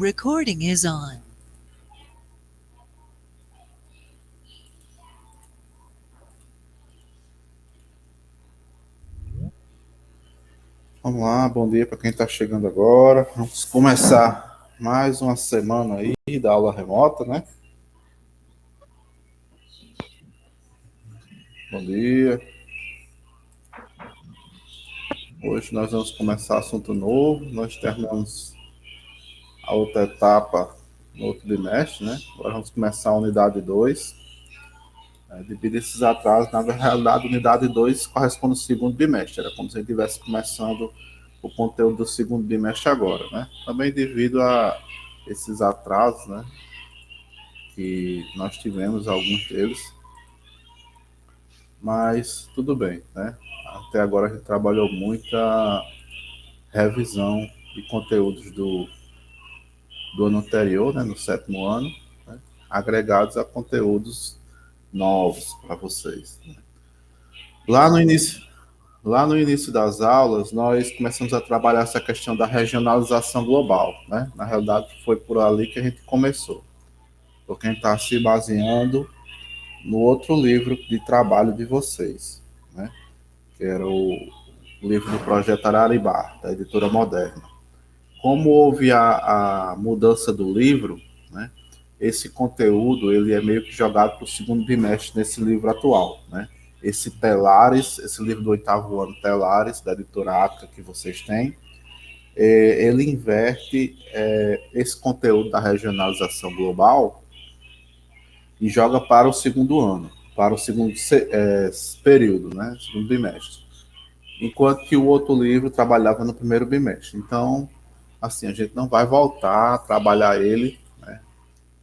Recording is on. Vamos lá, bom dia para quem está chegando agora. Vamos começar mais uma semana aí da aula remota, né? Bom dia. Hoje nós vamos começar assunto novo. Nós terminamos a outra etapa no outro bimestre, né? Agora vamos começar a unidade 2. Devido a esses atrasos, na realidade, a unidade 2 corresponde ao segundo bimestre. Era como se a gente estivesse começando o conteúdo do segundo bimestre agora, né? Também devido a esses atrasos, né? Que nós tivemos alguns deles, mas tudo bem, né? Até agora a gente trabalhou muita revisão de conteúdos do ano anterior, né, no sétimo ano, né, agregados a conteúdos novos para vocês. Né? Lá no início, lá no início das aulas, nós começamos a trabalhar essa questão da regionalização global, né? Na realidade, foi por ali que a gente começou, porque a gente está se baseando no outro livro de trabalho de vocês, né? Que era o livro do Projeto Araribá, da editora Moderna. Como houve a mudança do livro, né, esse conteúdo ele é meio que jogado para o segundo bimestre nesse livro atual. Né? Esse Telares, esse livro do oitavo ano, Telares, da editora Atka, que vocês têm, ele inverte esse conteúdo da regionalização global e joga para o segundo ano, para o segundo período, né, segundo bimestre. Enquanto que o outro livro trabalhava no primeiro bimestre. Então, assim, a gente não vai voltar a trabalhar ele, né?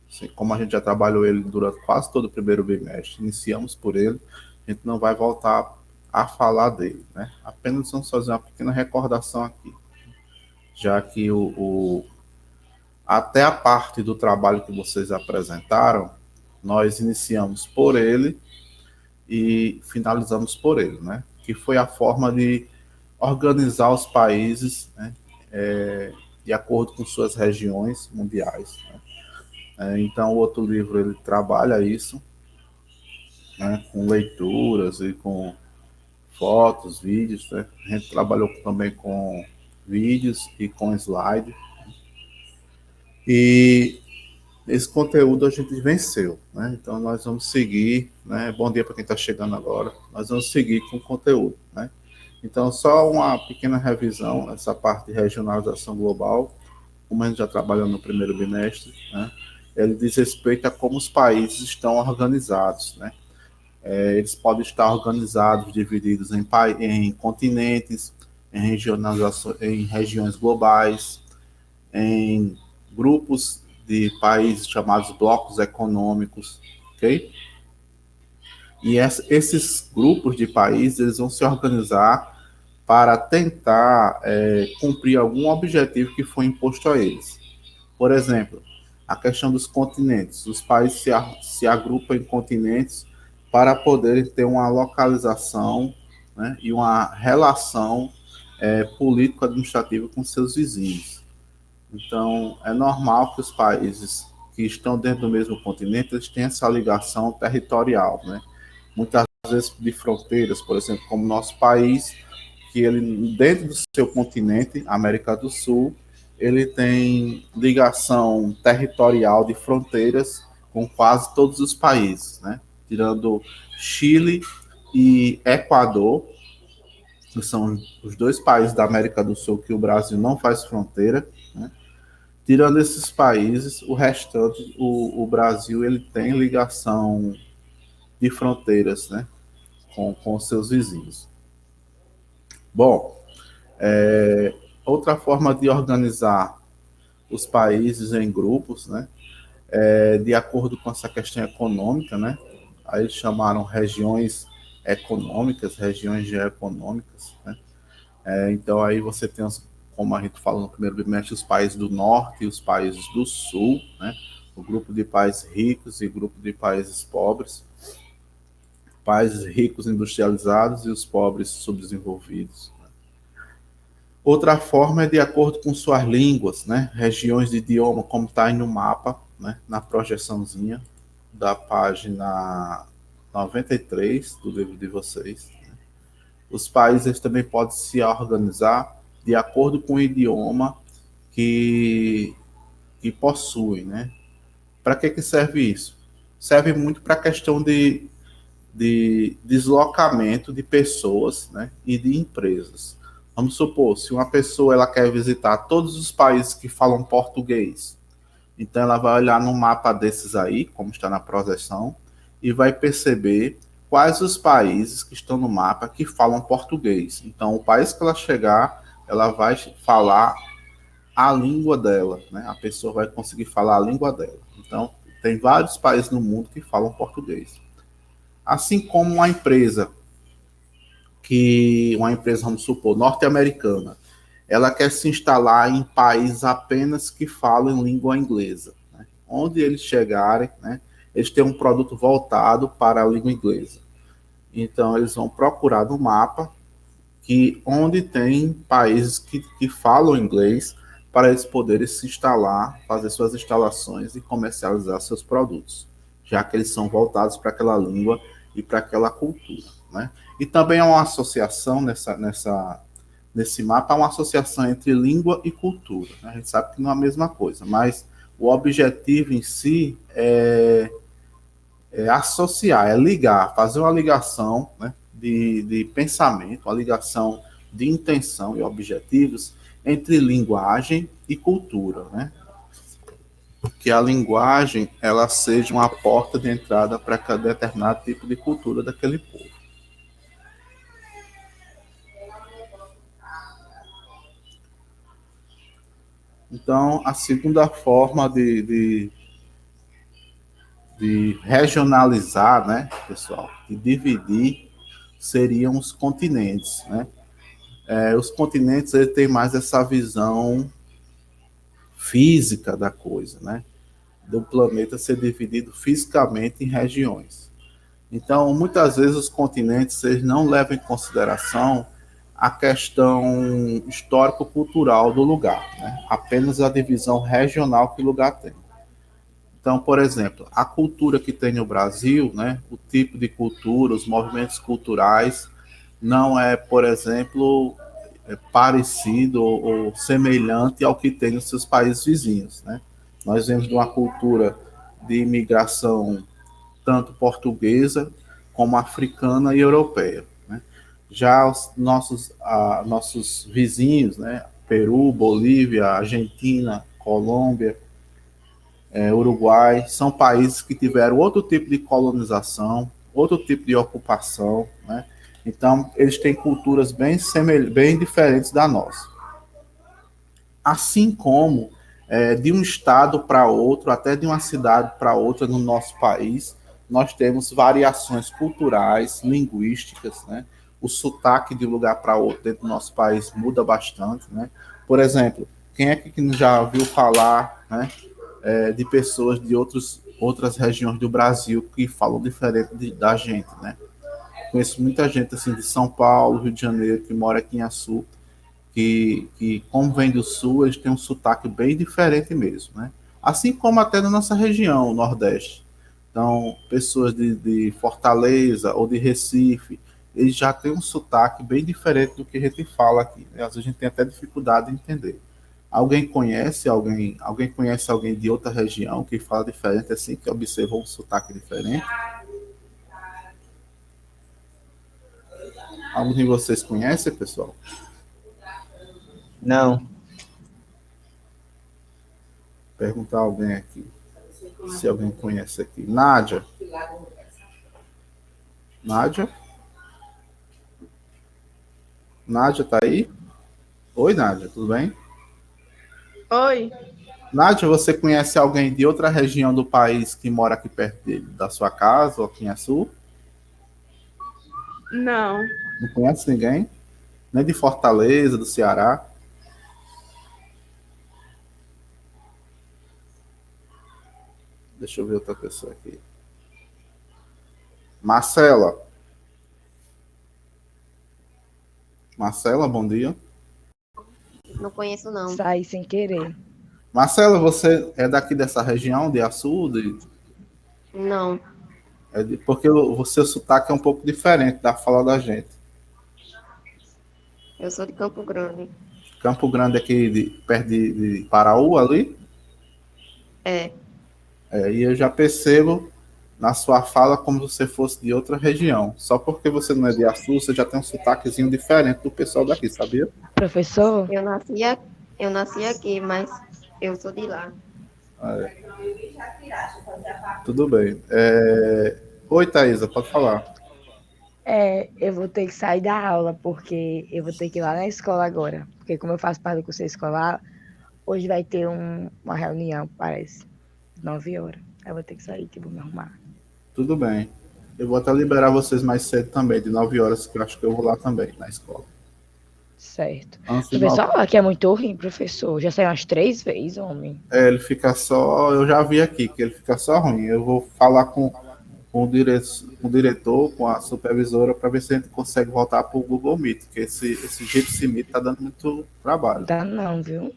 Assim, como a gente já trabalhou ele durante quase todo o primeiro bimestre, iniciamos por ele, a gente não vai voltar a falar dele, né? Apenas vamos fazer uma pequena recordação aqui, já que até a parte do trabalho que vocês apresentaram, nós iniciamos por ele e finalizamos por ele, né? Que foi a forma de organizar os países, né, de acordo com suas regiões mundiais. Né? Então, o outro livro ele trabalha isso, né, com leituras e com fotos, vídeos. Né? A gente trabalhou também com vídeos e com slide. E esse conteúdo a gente venceu. Né? Então, nós vamos seguir. Né? Bom dia para quem está chegando agora. Nós vamos seguir com o conteúdo. Né? Então, só uma pequena revisão, essa parte de regionalização global, como a gente já trabalhou no primeiro bimestre, né, ele diz respeito a como os países estão organizados. Né? Eles podem estar organizados, divididos em continentes, em regiões globais, em grupos de países chamados blocos econômicos, ok? E esses grupos de países eles vão se organizar para tentar cumprir algum objetivo que foi imposto a eles. Por exemplo, a questão dos continentes. Os países se agrupam em continentes para poderem ter uma localização, né, e uma relação político-administrativa com seus vizinhos. Então, é normal que os países que estão dentro do mesmo continente eles tenham essa ligação territorial, né? Muitas vezes de fronteiras, por exemplo, como o nosso país, que ele dentro do seu continente, América do Sul, ele tem ligação territorial de fronteiras com quase todos os países, né? Tirando Chile e Equador, que são os dois países da América do Sul que o Brasil não faz fronteira, né? Tirando esses países, o restante, o Brasil ele tem ligação de fronteiras, né? Com seus vizinhos. Bom, outra forma de organizar os países em grupos, né? De acordo com essa questão econômica, né? Aí eles chamaram regiões econômicas, regiões geoeconômicas, né? Então aí você tem, como a gente falou no primeiro bimestre, os países do norte e os países do sul, né? O grupo de países ricos e grupo de países pobres, países ricos industrializados e os pobres subdesenvolvidos. Outra forma é de acordo com suas línguas, né? Regiões de idioma, como está aí no mapa, né? Na projeçãozinha da página 93 do livro de vocês. Os países também podem se organizar de acordo com o idioma que, que possuem, né? Para que serve isso? Serve muito para a questão de deslocamento de pessoas, né, e de empresas. Vamos supor, se uma pessoa ela quer visitar todos os países que falam português, então ela vai olhar no mapa desses aí, como está na projeção, e vai perceber quais os países que estão no mapa que falam português. Então, o país que ela chegar, ela vai falar a língua dela, né? A pessoa vai conseguir falar a língua dela. Então, tem vários países no mundo que falam português. Assim como uma empresa, vamos supor, norte-americana, ela quer se instalar em países apenas que falam língua inglesa. Né? Onde eles chegarem, né, eles têm um produto voltado para a língua inglesa. Então, eles vão procurar no mapa que onde tem países que falam inglês para eles poderem se instalar, fazer suas instalações e comercializar seus produtos, já que eles são voltados para aquela língua e para aquela cultura, né? E também há uma associação nesse mapa, há uma associação entre língua e cultura, né? A gente sabe que não é a mesma coisa, mas o objetivo em si é associar, é ligar, fazer uma ligação, né, de pensamento, uma ligação de intenção e objetivos entre linguagem e cultura, né? Que a linguagem ela seja uma porta de entrada para cada determinado tipo de cultura daquele povo. Então, a segunda forma de regionalizar, né, pessoal, de dividir, seriam os continentes, né? Os continentes ele tem mais essa visão física da coisa, né? Do planeta ser dividido fisicamente em regiões. Então, muitas vezes os continentes eles não levam em consideração a questão histórico-cultural do lugar, né? Apenas a divisão regional que o lugar tem. Então, por exemplo, a cultura que tem no Brasil, né? O tipo de cultura, os movimentos culturais, não é, por exemplo, parecido ou semelhante ao que tem nos seus países vizinhos, né? Nós vemos de uma cultura de imigração tanto portuguesa como africana e europeia, né? Já os nossos vizinhos, né? Peru, Bolívia, Argentina, Colômbia, Uruguai, são países que tiveram outro tipo de colonização, outro tipo de ocupação, né? Então, eles têm culturas bem diferentes da nossa. Assim como de um estado para outro, até de uma cidade para outra no nosso país, nós temos variações culturais, linguísticas, né? O sotaque de um lugar para outro dentro do nosso país muda bastante, né? Por exemplo, quem é que já ouviu falar, né, de pessoas de outras regiões do Brasil que falam diferente da gente, né? Conheço muita gente assim de São Paulo, Rio de Janeiro, que mora aqui em Açu, que como vem do sul, eles têm um sotaque bem diferente mesmo, né? Assim como até na nossa região, Nordeste. Então, pessoas de Fortaleza ou de Recife, eles já têm um sotaque bem diferente do que a gente fala aqui, né? Às vezes a gente tem até dificuldade de entender. Alguém conhece alguém de outra região que fala diferente assim, que observou um sotaque diferente? Algum de vocês conhece, pessoal? Não. Perguntar a alguém aqui, se alguém conhece aqui. Nádia? Nádia? Nádia tá aí? Oi, Nádia, tudo bem? Oi, Nádia, você conhece alguém de outra região do país que mora aqui perto da sua casa, ou aqui em Açu? não. Não conhece ninguém? Nem de Fortaleza, do Ceará? Deixa eu ver outra pessoa aqui. Marcela. Marcela, bom dia. Não conheço, não. Saí sem querer. Marcela, você é daqui dessa região de Açu? Não. Porque o seu sotaque é um pouco diferente da fala da gente. Eu sou de Campo Grande. Campo Grande aqui, perto de Paraú, ali. É. E eu já percebo na sua fala como se você fosse de outra região. Só porque você não é de Açu, você já tem um sotaquezinho diferente do pessoal daqui, sabia? Professor, Eu nasci aqui, mas eu sou de lá. Tudo bem. Oi, Thaisa, pode falar. eu vou ter que sair da aula, porque eu vou ter que ir lá na escola agora. Porque como eu faço parte do curso escolar, hoje vai ter uma reunião, parece, 9 horas. Eu vou ter que sair, que eu vou me arrumar. Tudo bem. Eu vou até liberar vocês mais cedo também, de 9 horas, que eu acho que eu vou lá também, na escola. Certo. Antes de Professor, aqui é muito ruim, professor. Já saiu umas 3 vezes, homem. ele fica só. Eu já vi aqui que ele fica só ruim. Eu vou falar com o diretor, com a supervisora, para ver se a gente consegue voltar para o Google Meet, porque esse Jitsi Meet está dando muito trabalho. Dá não, viu?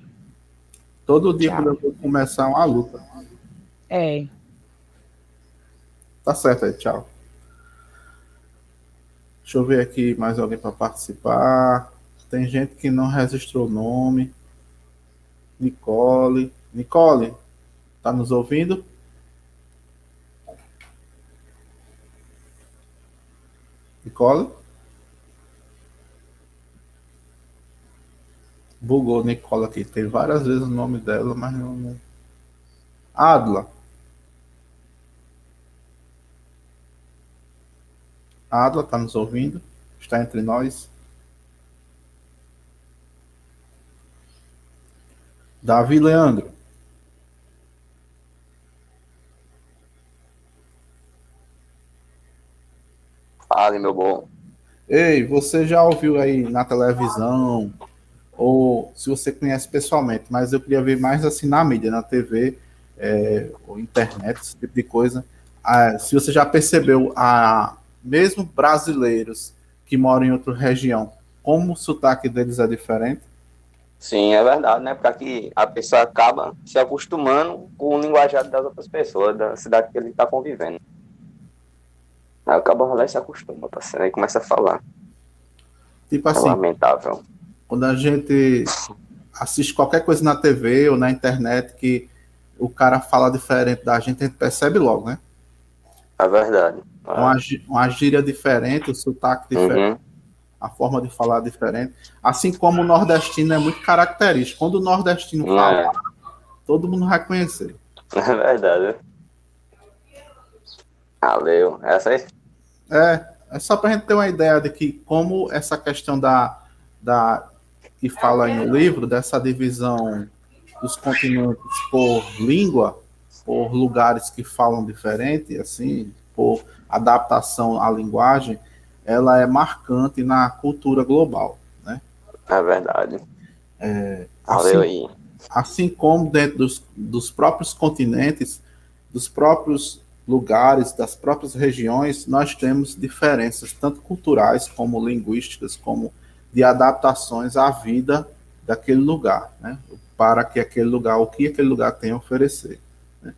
Todo dia, Tchau. quando eu vou começar uma luta. Tá certo aí, tchau. Deixa eu ver aqui mais alguém para participar. Tem gente que não registrou o nome. Nicole. Nicole, tá nos ouvindo? Nicole? Bugou Nicole aqui. Tem várias vezes o nome dela, mas não. Adla. Adla, tá nos ouvindo? Está entre nós? Davi Leandro. Fale, meu bom. Ei, você já ouviu aí na televisão, ou se você conhece pessoalmente, mas eu queria ver mais assim na mídia, na TV, ou internet, esse tipo de coisa. Se você já percebeu, mesmo brasileiros que moram em outra região, como o sotaque deles é diferente? Sim, é verdade, né? Porque aqui a pessoa acaba se acostumando com o linguajar das outras pessoas, da cidade que ele está convivendo. Aí acaba lá e se acostuma, parceiro. Aí começa a falar. Tipo É assim, lamentável. quando a gente assiste qualquer coisa na TV ou na internet que o cara fala diferente da gente, a gente percebe logo, né? É verdade. Uma gíria diferente, o sotaque diferente, Uhum. a forma de falar diferente. Assim como o nordestino é muito característico. Quando o nordestino fala, todo mundo vai conhecer. É verdade. Valeu. Essa aí. É só para a gente ter uma ideia de que como essa questão que fala aí no livro, dessa divisão dos continentes por língua, por lugares que falam diferente, assim, por adaptação à linguagem, ela é marcante na cultura global, né? É verdade. Valeu aí. Assim como dentro dos próprios continentes, dos próprios lugares, das próprias regiões, nós temos diferenças, tanto culturais como linguísticas, como de adaptações à vida daquele lugar, né? Para que aquele lugar, o que aquele lugar tem a oferecer. Né?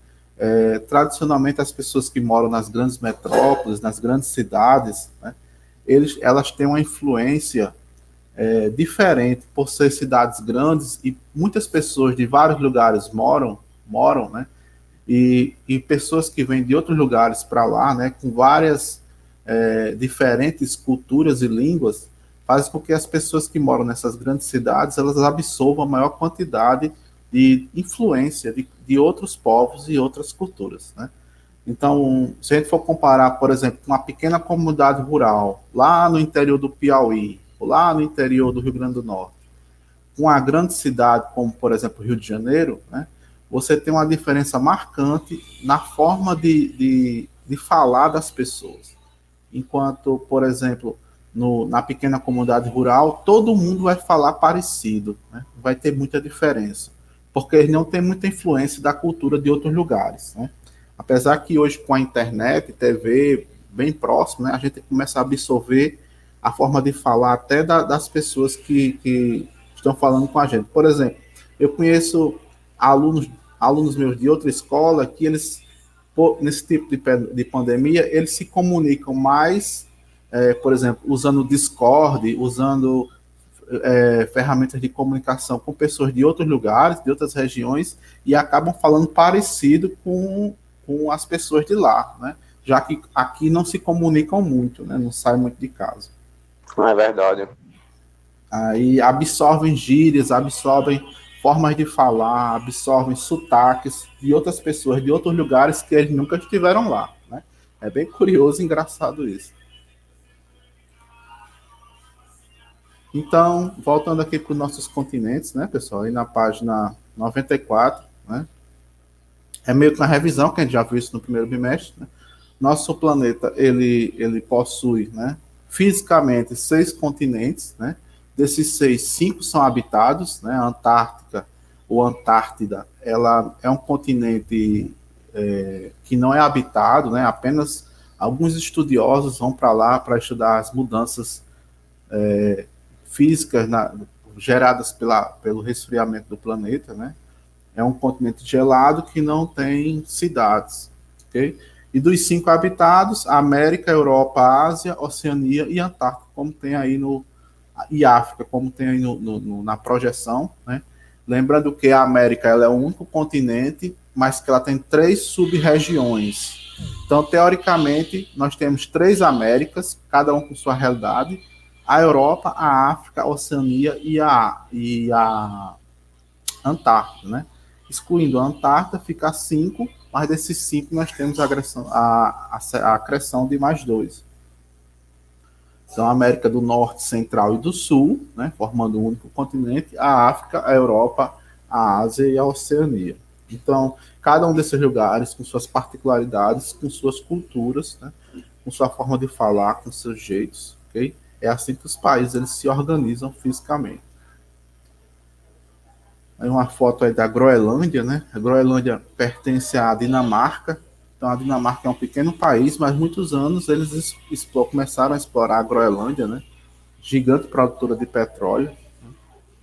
Tradicionalmente, as pessoas que moram nas grandes metrópoles, nas grandes cidades, né, elas têm uma influência diferente por ser cidades grandes e muitas pessoas de vários lugares moram, né? E pessoas que vêm de outros lugares para lá, né, com várias diferentes culturas e línguas, faz com que as pessoas que moram nessas grandes cidades elas absorvam a maior quantidade de influência de outros povos e outras culturas, né? Então, se a gente for comparar, por exemplo, com uma pequena comunidade rural, lá no interior do Piauí, ou lá no interior do Rio Grande do Norte, com uma grande cidade como, por exemplo, Rio de Janeiro, né, você tem uma diferença marcante na forma de falar das pessoas. Enquanto, por exemplo, na pequena comunidade rural, todo mundo vai falar parecido, né? Vai ter muita diferença, porque eles não têm muita influência da cultura de outros lugares, né? Apesar que hoje, com a internet, TV bem próximo, né, a gente começa a absorver a forma de falar até das pessoas que estão falando com a gente. Por exemplo, eu conheço alunos meus de outra escola que eles, nesse tipo de pandemia, eles se comunicam mais, por exemplo, usando o Discord, usando ferramentas de comunicação com pessoas de outros lugares, de outras regiões, e acabam falando parecido com as pessoas de lá, né? Já que aqui não se comunicam muito, né? Não saem muito de casa. É verdade. Aí absorvem gírias, absorvem formas de falar, absorvem sotaques de outras pessoas, de outros lugares que eles nunca estiveram lá, né? É bem curioso e engraçado isso. Então, voltando aqui para os nossos continentes, né, pessoal, aí na página 94, né, é meio que uma revisão, que a gente já viu isso no primeiro bimestre, né? Nosso planeta, ele possui, né, fisicamente 6 continentes, né? Desses 6, 5 são habitados, né? A Antártica ou Antártida, ela é um continente que não é habitado, né? Apenas alguns estudiosos vão para lá para estudar as mudanças físicas geradas pelo resfriamento do planeta, né? É um continente gelado que não tem cidades, ok? E dos 5 habitados, América, Europa, Ásia, Oceania e Antártica, como tem aí e África, como tem aí na projeção, né? Lembrando que a América ela é o único continente, mas que ela tem 3 sub-regiões. Então, teoricamente, nós temos 3 Américas, cada um com sua realidade: a Europa, a África, a Oceania e a Antártida, né? Excluindo a Antártida, fica 5, mas desses 5 nós temos a acreção de mais 2. Então, a América do Norte, Central e do Sul, né, formando um único continente, a África, a Europa, a Ásia e a Oceania. Então, cada um desses lugares com suas particularidades, com suas culturas, né, com sua forma de falar, com seus jeitos, ok? É assim que os países eles se organizam fisicamente. Aí uma foto aí da Groenlândia, né? A Groenlândia pertence à Dinamarca. Então a Dinamarca é um pequeno país, mas muitos anos eles começaram a explorar a Groenlândia, né? Gigante produtora de petróleo, né?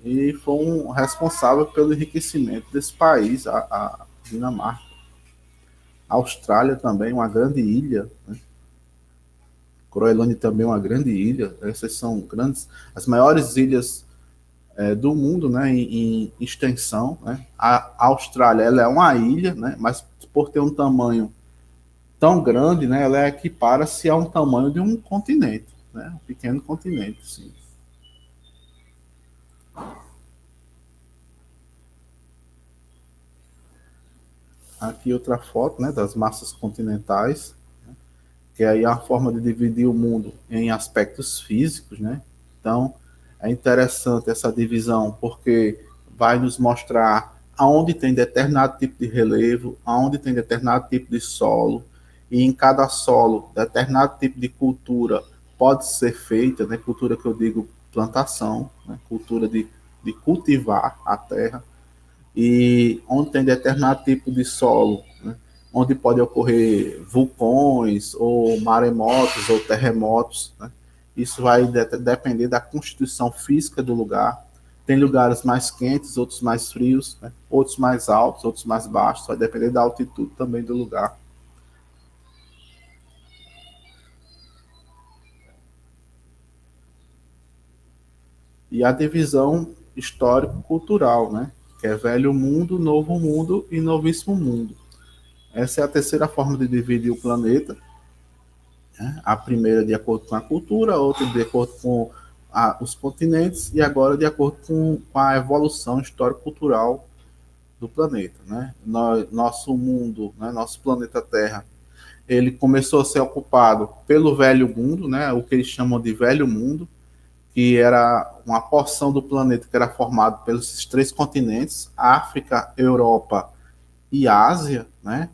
E foi um responsável pelo enriquecimento desse país, a Dinamarca. A Austrália também, uma grande ilha, né? Groenlândia também é uma grande ilha. Essas são as maiores ilhas do mundo, né, em extensão, né? A Austrália ela é uma ilha, né, mas por ter um tamanho tão grande, né, ela equipara-se a um tamanho de um continente, né, um pequeno continente, sim. Aqui outra foto, né, das massas continentais, né, que aí é a forma de dividir o mundo em aspectos físicos, né. Então é interessante essa divisão porque vai nos mostrar aonde tem determinado tipo de relevo, aonde tem determinado tipo de solo, e em cada solo, determinado tipo de cultura pode ser feita, né? Cultura que eu digo plantação, né? Cultura de cultivar a terra, e onde tem determinado tipo de solo, né? Onde pode ocorrer vulcões, ou maremotos, ou terremotos, né? Isso vai depender da constituição física do lugar. Tem lugares mais quentes, outros mais frios, né? Outros mais altos, outros mais baixos. Vai depender da altitude também do lugar. E a divisão histórico-cultural, né? Que é velho mundo, novo mundo e novíssimo mundo. Essa é a terceira forma de dividir o planeta. A primeira de acordo com a cultura, a outra de acordo com os continentes, e agora de acordo com a evolução histórico-cultural do planeta, né? Nosso mundo, né? Nosso planeta Terra, ele começou a ser ocupado pelo Velho Mundo, né? O que eles chamam de Velho Mundo, que era uma porção do planeta que era formado pelos 3 continentes, África, Europa e Ásia, né?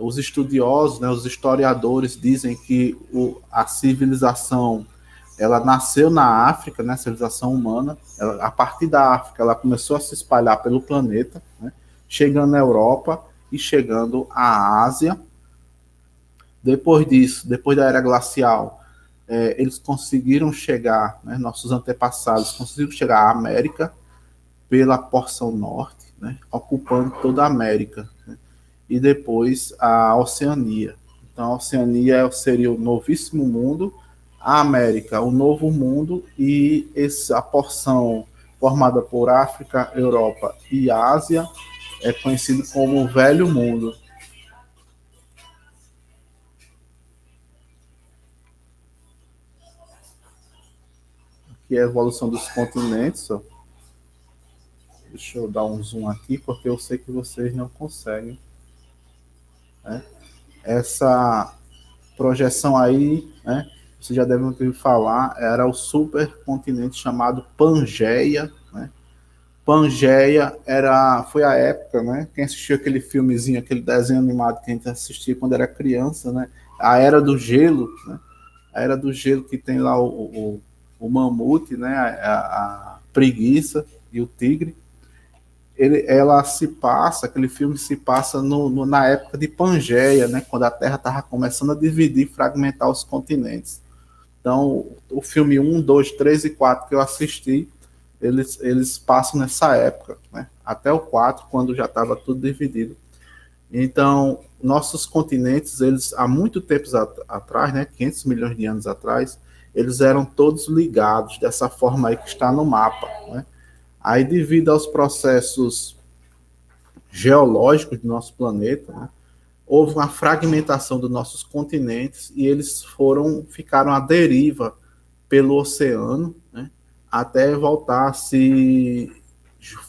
Os estudiosos, né, os historiadores dizem que a civilização ela nasceu na África, né, a civilização humana. A partir da África, ela começou a se espalhar pelo planeta, né, chegando na Europa e chegando à Ásia. Depois disso, depois da Era Glacial, eles conseguiram chegar, né, nossos antepassados conseguiram chegar à América, pela porção norte, né, ocupando toda a América, né, e depois a Oceania. Então, a Oceania seria o novíssimo mundo, a América, o novo mundo, e essa porção formada por África, Europa e Ásia é conhecido como o Velho Mundo. Que é a evolução dos continentes. Ó. Deixa eu dar um zoom aqui, porque eu sei que vocês não conseguem. Né? Essa projeção aí, né, vocês já devem ouvir falar, era o supercontinente chamado Pangeia. Né? Pangeia foi a época, né? Quem assistiu aquele filmezinho, aquele desenho animado que a gente assistia quando era criança, né? A Era do Gelo, né? A Era do Gelo que tem lá o mamute, né? A preguiça e o tigre. Ela se passa, aquele filme se passa na época de Pangeia, né? Quando a Terra estava começando a dividir, fragmentar os continentes. Então, o filme 1, 2, 3 e 4 que eu assisti, eles passam nessa época, né? Até o 4, quando já estava tudo dividido. Então, nossos continentes, eles há muito tempo atrás, né, 500 milhões de anos atrás, eles eram todos ligados dessa forma aí que está no mapa, né? Aí, devido aos processos geológicos do nosso planeta, né, houve uma fragmentação dos nossos continentes e eles ficaram à deriva pelo oceano, né, até voltar a se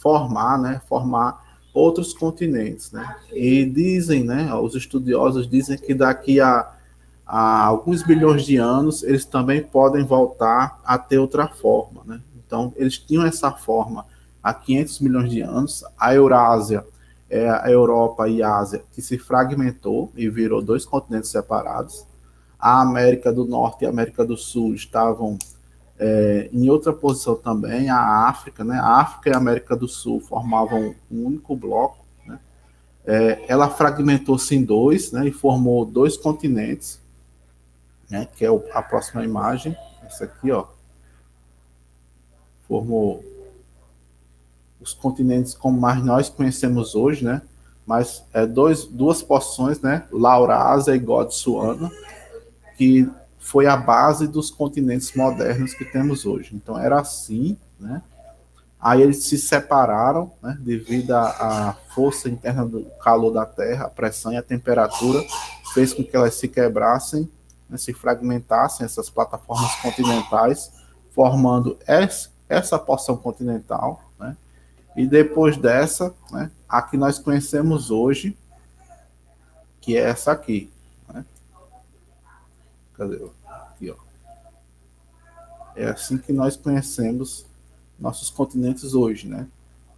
formar, né, formar outros continentes, né? E dizem, né, os estudiosos dizem que daqui a alguns bilhões de anos eles também podem voltar a ter outra forma, né? Então eles tinham essa forma há 500 milhões de anos. A Eurásia, a Europa e a Ásia, que se fragmentou e virou dois continentes separados. A América do Norte e a América do Sul estavam em outra posição também. A África, né? A África e a América do Sul formavam um único bloco. Né? Ela fragmentou-se em dois, né? E formou dois continentes, né? Que é a próxima imagem, essa aqui, ó. Formou os continentes como mais nós conhecemos hoje, né? Mas duas porções, né? Laurásia e Gondwana, que foi a base dos continentes modernos que temos hoje. Então era assim, né? Aí eles se separaram, né? Devido à força interna do calor da Terra, a pressão e a temperatura fez com que elas se quebrassem, né? Se fragmentassem essas plataformas continentais, formando essa porção continental, né? E depois dessa, né? A que nós conhecemos hoje, que é essa aqui, né? Cadê? Aqui, ó. É assim que nós conhecemos nossos continentes hoje, né?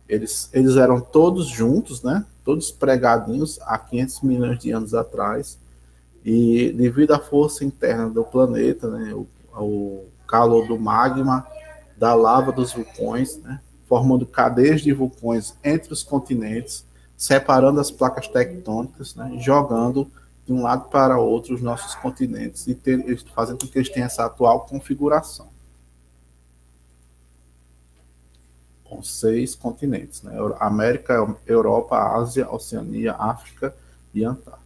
Eles eram todos juntos, né? Todos pregadinhos há 500 milhões de anos atrás. E devido à força interna do planeta, né? O calor do magma, da lava dos vulcões, né? Formando cadeias de vulcões entre os continentes, separando as placas tectônicas, né? Jogando de um lado para outro os nossos continentes e fazendo com que eles tenham essa atual configuração. Com 6 continentes, né? América, Europa, Ásia, Oceania, África e Antártica.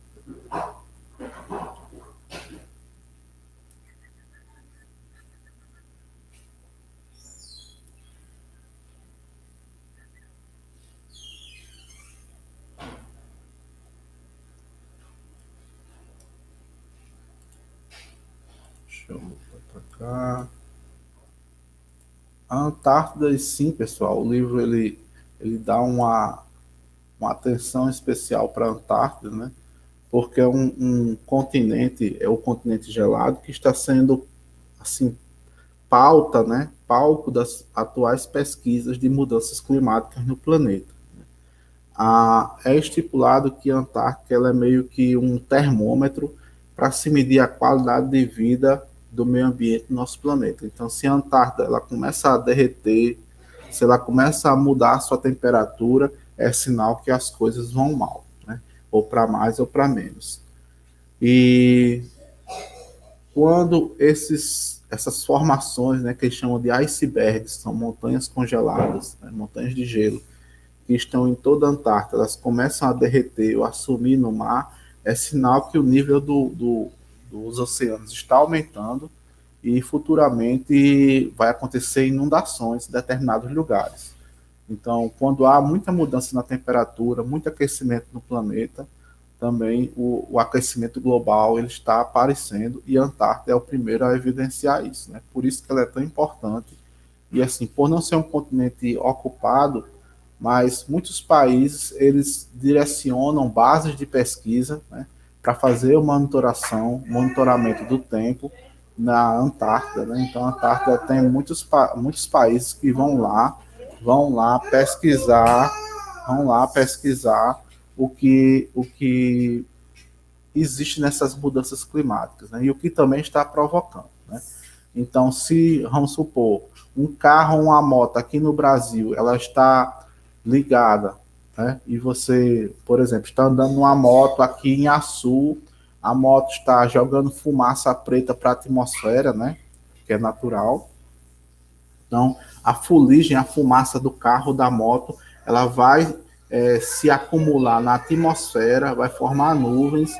Deixa eu voltar para cá. A Antártida, sim, pessoal, o livro ele dá uma atenção especial para a Antártida, né? Porque é um continente, é o continente gelado que está sendo, assim, pauta, né? Palco das atuais pesquisas de mudanças climáticas no planeta. É estipulado que a Antártica ela é meio que um termômetro para se medir a qualidade de vida do meio ambiente do nosso planeta. Então, se a Antártida ela começa a derreter, se ela começa a mudar a sua temperatura, é sinal que as coisas vão mal, né? Ou para mais ou para menos. E quando essas formações, né, que eles chamam de icebergs, são montanhas congeladas, né, montanhas de gelo, que estão em toda a Antártida, elas começam a derreter ou a sumir no mar, é sinal que o nível dos oceanos está aumentando e futuramente vai acontecer inundações em determinados lugares. Então, quando há muita mudança na temperatura, muito aquecimento no planeta, também o aquecimento global ele está aparecendo e a Antártida é o primeiro a evidenciar isso, né? Por isso que ela é tão importante. E assim, por não ser um continente ocupado, mas muitos países eles direcionam bases de pesquisa, né, para fazer o monitoramento do tempo na Antártida, né? Então a Antártida tem muitos países que vão lá pesquisar, o que existe nessas mudanças climáticas, né? E o que também está provocando, né? Então, se, vamos supor, um carro ou uma moto aqui no Brasil, ela está ligada, né? E você, por exemplo, está andando numa moto aqui em Açu, a moto está jogando fumaça preta para a atmosfera, né? Que é natural. Então, a fuligem, a fumaça do carro, da moto, ela vai se acumular na atmosfera, vai formar nuvens,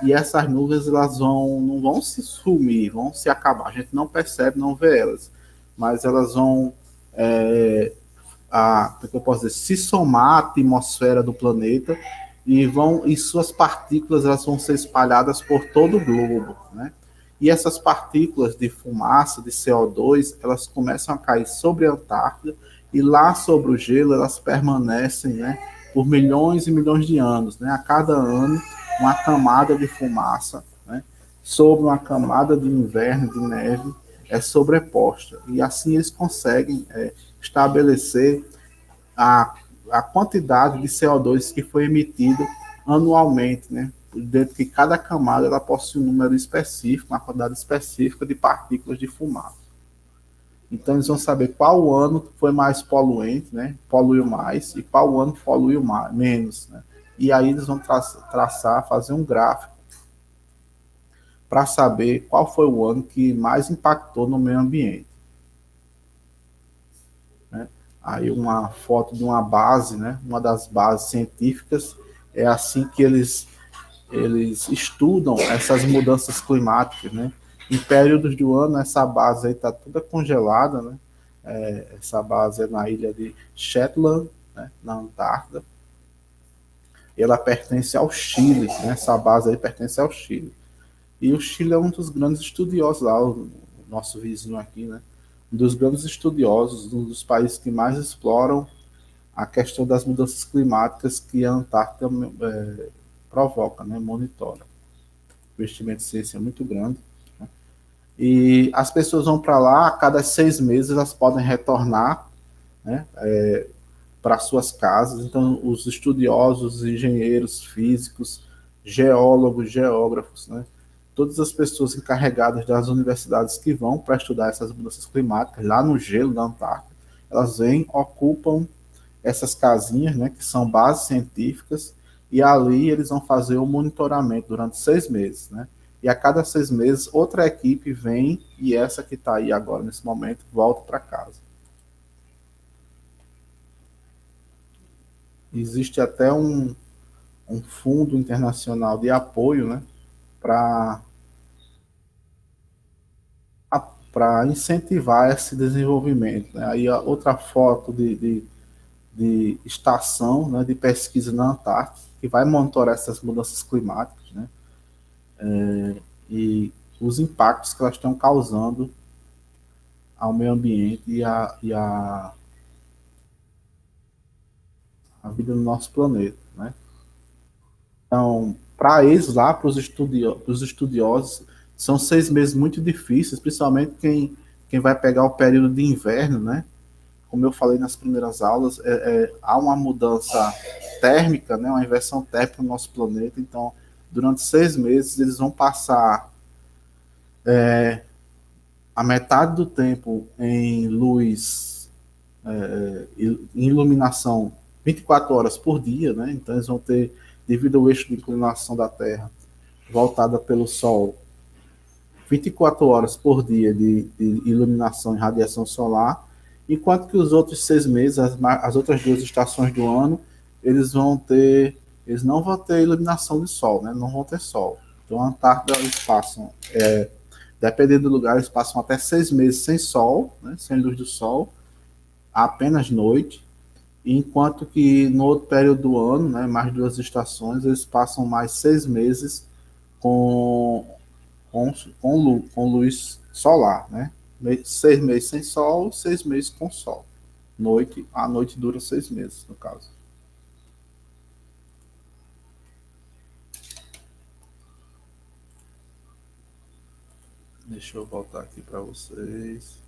e essas nuvens elas não vão se sumir, vão se acabar. A gente não percebe, não vê elas, mas elas vão, como é que eu posso dizer, se somar à atmosfera do planeta e suas partículas elas vão ser espalhadas por todo o globo, né? E essas partículas de fumaça, de CO2, elas começam a cair sobre a Antártida e lá sobre o gelo elas permanecem, né, por milhões e milhões de anos, né? A cada ano uma camada de fumaça, né, sobre uma camada de inverno, de neve, é sobreposta. E assim eles conseguem estabelecer a quantidade de CO2 que foi emitido anualmente, né? Dentro que cada camada ela possui um número específico, uma quantidade específica de partículas de fumaça. Então eles vão saber qual ano foi mais poluente, né? Poluiu mais, e qual ano poluiu menos, né? E aí eles vão traçar, fazer um gráfico para saber qual foi o ano que mais impactou no meio ambiente. Né? Aí uma foto de uma base, né? Uma das bases científicas, é assim que eles estudam essas mudanças climáticas, né? Em períodos do ano, essa base aí está toda congelada, né? Essa base é na ilha de Shetland, né? Na Antártida. E ela pertence ao Chile, né? Essa base aí pertence ao Chile. E o Chile é um dos grandes estudiosos lá, o nosso vizinho aqui, né? Um dos grandes estudiosos, um dos países que mais exploram a questão das mudanças climáticas que a Antártida provoca, né? Monitora. O investimento de ciência é muito grande. Né? E as pessoas vão para lá, a cada 6 meses elas podem retornar, né? Para suas casas. Então, os estudiosos, engenheiros, físicos, geólogos, geógrafos, né? Todas as pessoas encarregadas das universidades que vão para estudar essas mudanças climáticas lá no gelo da Antártida, elas vêm, ocupam essas casinhas, né, que são bases científicas, e ali eles vão fazer o monitoramento durante 6 meses, né? E a cada 6 meses outra equipe vem e essa que está aí agora nesse momento volta para casa. Existe até um fundo internacional de apoio, né, para incentivar esse desenvolvimento. Né? Aí outra foto de estação, né, de pesquisa na Antártida, que vai monitorar essas mudanças climáticas, né, e os impactos que elas estão causando ao meio ambiente a vida no nosso planeta. Né? Então, para eles lá, para os estudiosos, são 6 meses muito difíceis, principalmente quem vai pegar o período de inverno, né? Como eu falei nas primeiras aulas, há uma mudança térmica, né? Uma inversão térmica no nosso planeta. Então, durante 6 meses, eles vão passar a metade do tempo em luz, em iluminação 24 horas por dia, né? Então, eles vão ter, devido ao eixo de inclinação da Terra, voltada pelo Sol, 24 horas por dia de iluminação e radiação solar, enquanto que os outros 6 meses, as outras 2 estações do ano, eles não vão ter iluminação de sol, né? Não vão ter sol. Então, a Antártida, eles passam, dependendo do lugar, eles passam até 6 meses sem sol, né? Sem luz do sol, apenas noite, enquanto que no outro período do ano, né, mais 2 estações, eles passam mais 6 meses com, com luz solar, né? 6 meses sem sol, 6 meses com sol. A noite dura 6 meses, no caso. Deixa eu voltar aqui para vocês.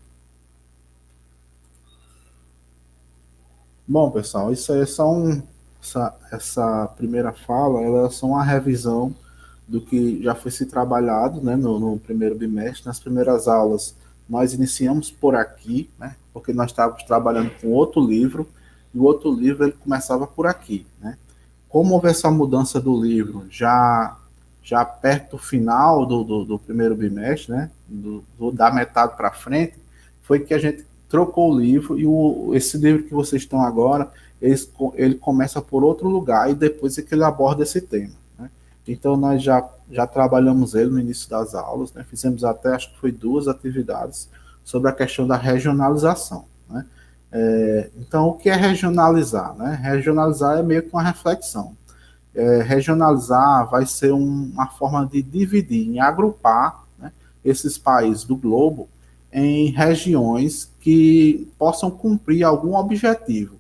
Bom, pessoal, isso aí é só essa primeira fala, ela é só uma revisão do que já foi se trabalhado, né, no primeiro bimestre. Nas primeiras aulas, nós iniciamos por aqui, né, porque nós estávamos trabalhando com outro livro, e o outro livro ele começava por aqui, né. Como houve essa mudança do livro já perto do final do primeiro bimestre, né, da metade para frente, foi que a gente trocou o livro, e esse livro que vocês estão agora, ele começa por outro lugar, e depois é que ele aborda esse tema, né? Então, nós já trabalhamos ele no início das aulas, né? Fizemos até, acho que foi 2 atividades, sobre a questão da regionalização, né? Então, o que é regionalizar, né? Regionalizar é meio que uma reflexão. Regionalizar vai ser uma forma de dividir, em agrupar, né, esses países do globo em regiões que possam cumprir algum objetivo.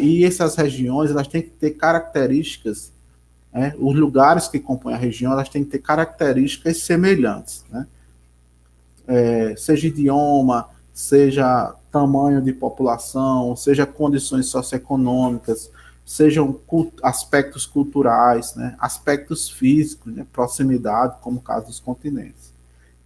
E essas regiões, elas têm que ter características, os lugares que compõem a região, elas têm que ter características semelhantes, né? Seja idioma, seja tamanho de população, seja condições socioeconômicas, sejam aspectos culturais, né? Aspectos físicos, né? Proximidade, como o caso dos continentes.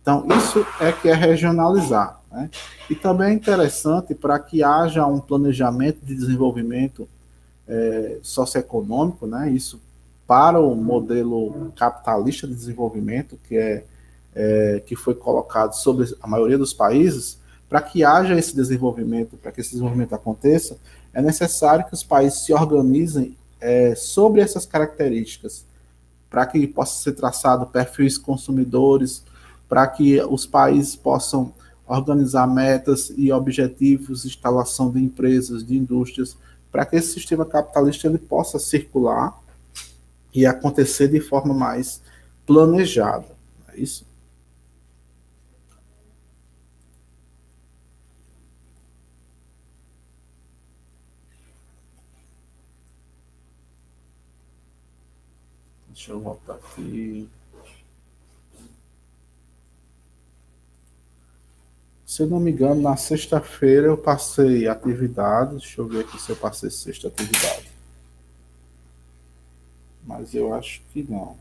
Então, isso é que é regionalizar, né? E também é interessante para que haja um planejamento de desenvolvimento socioeconômico, né? Isso para o modelo capitalista de desenvolvimento, que foi colocado sobre a maioria dos países. Para que haja esse desenvolvimento, para que esse desenvolvimento aconteça, é necessário que os países se organizem sobre essas características, para que possa ser traçado perfis consumidores, para que os países possam organizar metas e objetivos, instalação de empresas, de indústrias, para que esse sistema capitalista ele possa circular e acontecer de forma mais planejada. É isso? Deixa eu voltar aqui. Se eu não me engano, na sexta-feira eu passei atividade. Deixa eu ver aqui se eu passei sexta atividade. Mas eu acho que não.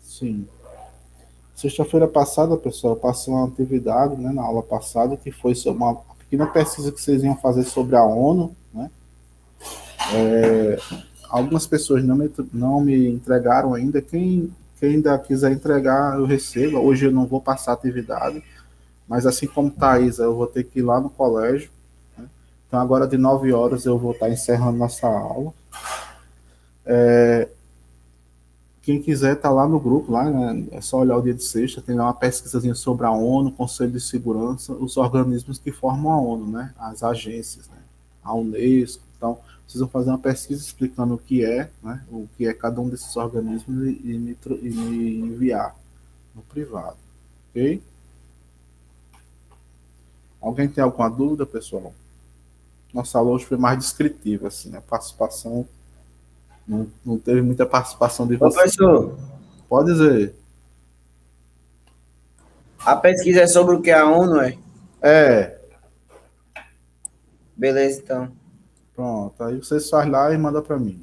Sim. Sexta-feira passada, pessoal, eu passei uma atividade, né, na aula passada, que foi sobre uma pequena pesquisa que vocês iam fazer sobre a ONU, né? Algumas pessoas não me entregaram ainda. Quem ainda quiser entregar, eu recebo. Hoje eu não vou passar atividade, mas assim como Thaisa, eu vou ter que ir lá no colégio, né? Então agora de 9 horas eu vou estar encerrando nossa aula. Quem quiser tá lá no grupo, lá, né? É só olhar o dia de sexta, tem lá uma pesquisazinha sobre a ONU, Conselho de Segurança, os organismos que formam a ONU, né? As agências, né? A Unesco. Então, vocês vão fazer uma pesquisa explicando o que é, né? O que é cada um desses organismos, e me enviar no privado, ok? Alguém tem alguma dúvida, pessoal? Nossa aula hoje foi mais descritiva, assim, a participação não teve muita participação de vocês. Professor, Pode dizer. a pesquisa é sobre o que a ONU é? É, Beleza, então. pronto. Aí você faz lá e manda para mim.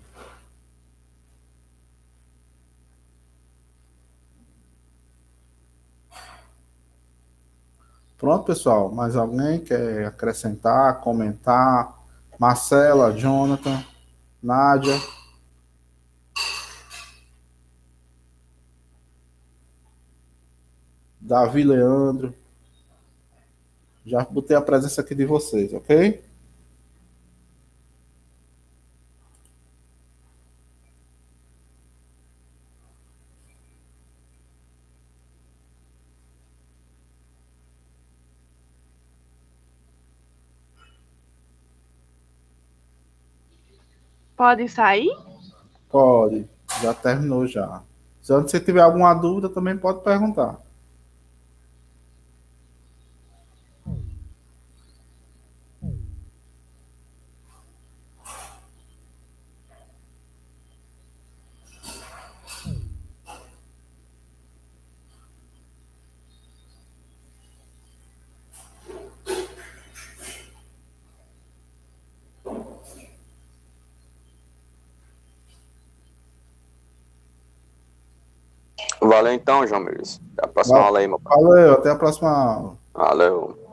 Pronto, pessoal. Mais alguém quer acrescentar, comentar? Marcela, Jonathan, Nádia. Davi Leandro. Já botei a presença aqui de vocês, ok? Pode sair? Pode. Já terminou já. Se você tiver alguma dúvida, também pode perguntar. Valeu então, João Luiz. Até a próxima aula aí, meu pai. Valeu, até a próxima aula. Valeu.